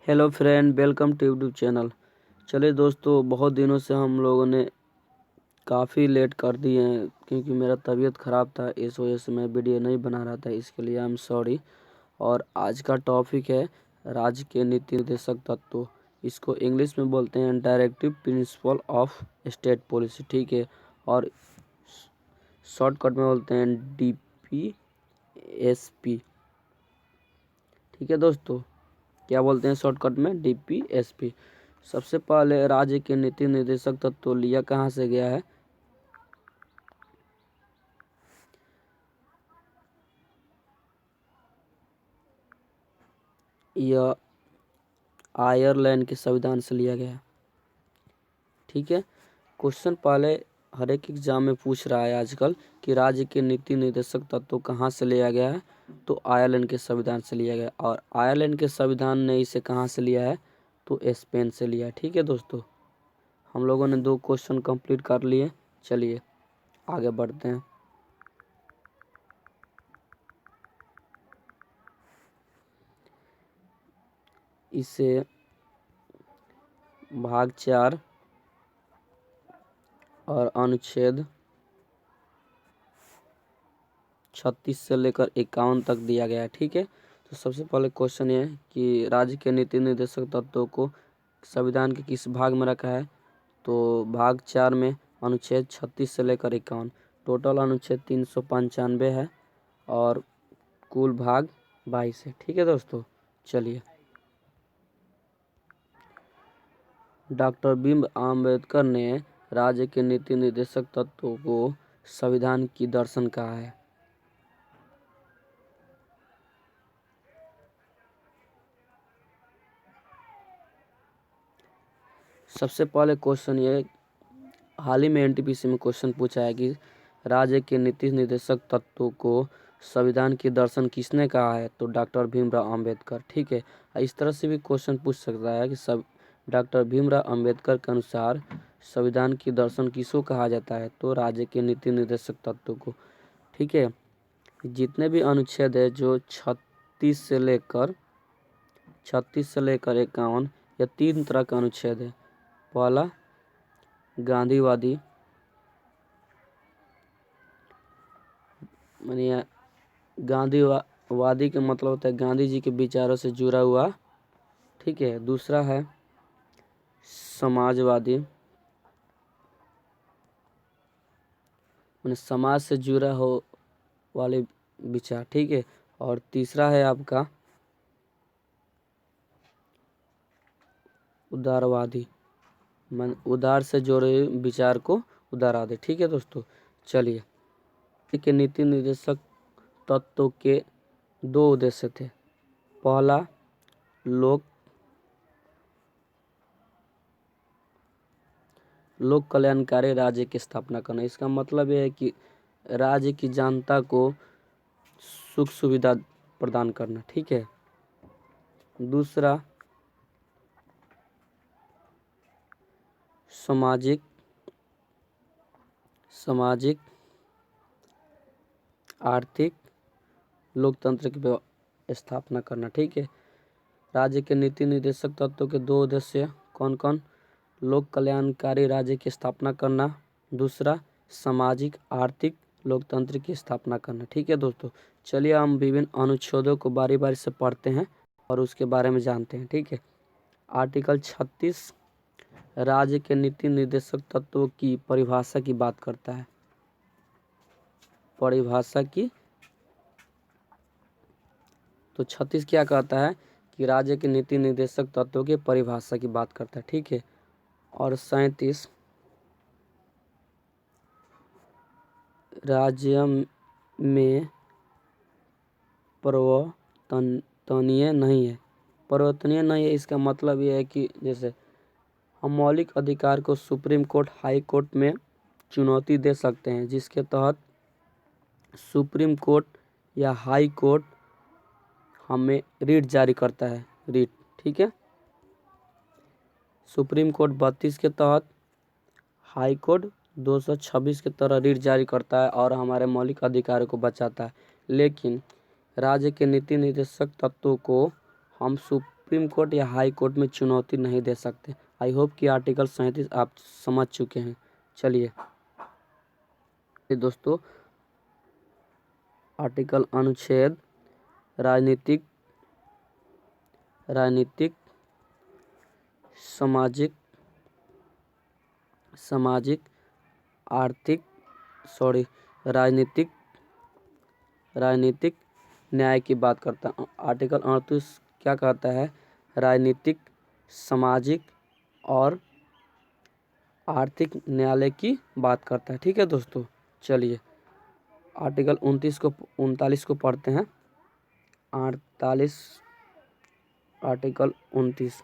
Hello friend, welcome to YouTube channel. चलिए दोस्तों, बहुत दिनों से हम लोगों ने काफ़ी लेट कर दिए हैं क्योंकि मेरा तबीयत ख़राब था। इस वजह से मैं वीडियो नहीं बना रहा था, इसके लिए आई एम सॉरी। और आज का टॉपिक है राज्य के नीति निर्देशक तत्व। इसको इंग्लिश में बोलते हैं directive principle of state policy, ठीक है। और शॉर्टकट में बोलते हैं DPSP, ठीक है दोस्तों। क्या बोलते हैं शॉर्टकट में? DPSP। सबसे पहले राज्य के नीति निर्देशक तत्व लिया कहाँ से गया है? यह आयरलैंड के संविधान से लिया गया है, ठीक है। क्वेश्चन पहले हर एक एग्जाम में पूछ रहा है आजकल कि राज्य के नीति निर्देशक तत्व कहाँ से लिया गया है, तो आयरलैंड के संविधान से लिया गया। और आयरलैंड के संविधान ने इसे कहाँ से लिया है? तो स्पेन से लिया है, ठीक है दोस्तों। हम लोगों ने 2 क्वेश्चन कंप्लीट कर लिए। चलिए आगे बढ़ते हैं। इसे भाग 4 और अनुच्छेद 36 से लेकर 51 तक दिया गया है, ठीक है। तो सबसे पहले क्वेश्चन ये है कि राज्य के नीति निर्देशक तत्वों को संविधान के किस भाग में रखा है? तो भाग 4 में अनुच्छेद 36 से लेकर 51। टोटल अनुच्छेद 395 है और कुल भाग 22 है, ठीक है दोस्तों। चलिए, डॉक्टर भीम आम्बेडकर ने राज्य के नीति निर्देशक तत्वों को संविधान की दर्शन कहा है। सबसे पहले क्वेश्चन ये हाल ही में एनटीपीसी में क्वेश्चन पूछा है कि राज्य के नीति निर्देशक तत्वों को संविधान की दर्शन किसने कहा है? तो डॉक्टर भीमराव अंबेडकर, ठीक है। इस तरह से भी क्वेश्चन पूछ सकता है कि सब डॉक्टर भीमराव अंबेडकर के अनुसार संविधान की दर्शन किसको कहा जाता है? तो राज्य के नीति निर्देशक तत्वों को, ठीक है। जितने भी अनुच्छेद है जो 36 से लेकर 51, यह 3 तरह का अनुच्छेद है। पहला गांधीवादी, मानिए गांधीवादी का मतलब होता है गांधी जी के विचारों से जुड़ा हुआ, ठीक है। दूसरा है समाजवादी, माने समाज से जुड़ा हो वाले विचार, ठीक है। और तीसरा है आपका उदारवादी, मन उदार से जुड़े विचार को उदारवादी, ठीक है दोस्तों। चलिए, के नीति निर्देशक तत्वों के 2 उद्देश्य थे। पहला लोक कल्याणकारी राज्य की स्थापना करना। इसका मतलब यह है कि राज्य की जनता को सुख सुविधा प्रदान करना, ठीक है। दूसरा सामाजिक आर्थिक लोकतंत्र की स्थापना करना, ठीक है। राज्य के नीति निर्देशक तत्वों के 2 उद्देश्य कौन कौन? लोक कल्याणकारी राज्य की स्थापना करना, दूसरा सामाजिक आर्थिक लोकतंत्र की स्थापना करना, ठीक है दोस्तों। चलिए हम विभिन्न अनुच्छेदों को बारी बारी से पढ़ते हैं और उसके बारे में जानते हैं, ठीक है। आर्टिकल 36 राज्य के नीति निर्देशक तत्वों की परिभाषा की बात करता है। परिभाषा की, तो 36 क्या कहता है कि राज्य के नीति निर्देशक तत्वों की परिभाषा की बात करता है, ठीक है। और 37 राज्य में परिवर्तनीय नहीं है। परिवर्तनीय नहीं है, इसका मतलब यह है कि जैसे हम मौलिक अधिकार को सुप्रीम कोर्ट, हाई कोर्ट में चुनौती दे सकते हैं, जिसके तहत सुप्रीम कोर्ट या हाई कोर्ट हमें रिट जारी करता है, रिट, ठीक है। सुप्रीम कोर्ट 32 के तहत, हाई कोर्ट 226 के तरह रिट जारी करता है और हमारे मौलिक अधिकारों को बचाता है। लेकिन राज्य के नीति निर्देशक तत्वों को हम सुप्रीम कोर्ट या हाई कोर्ट में चुनौती नहीं दे सकते। आई होप कि आर्टिकल 37 आप समझ चुके हैं। चलिए दोस्तों, आर्टिकल अनुच्छेद राजनीतिक, सामाजिक, आर्थिक, राजनीतिक न्याय की बात करता है। आर्टिकल 38 क्या कहता है? राजनीतिक, सामाजिक और आर्थिक न्यायालय की बात करता है। ठीक है दोस्तों, चलिए आर्टिकल 39 को पढ़ते हैं। 48 आर्टिकल 29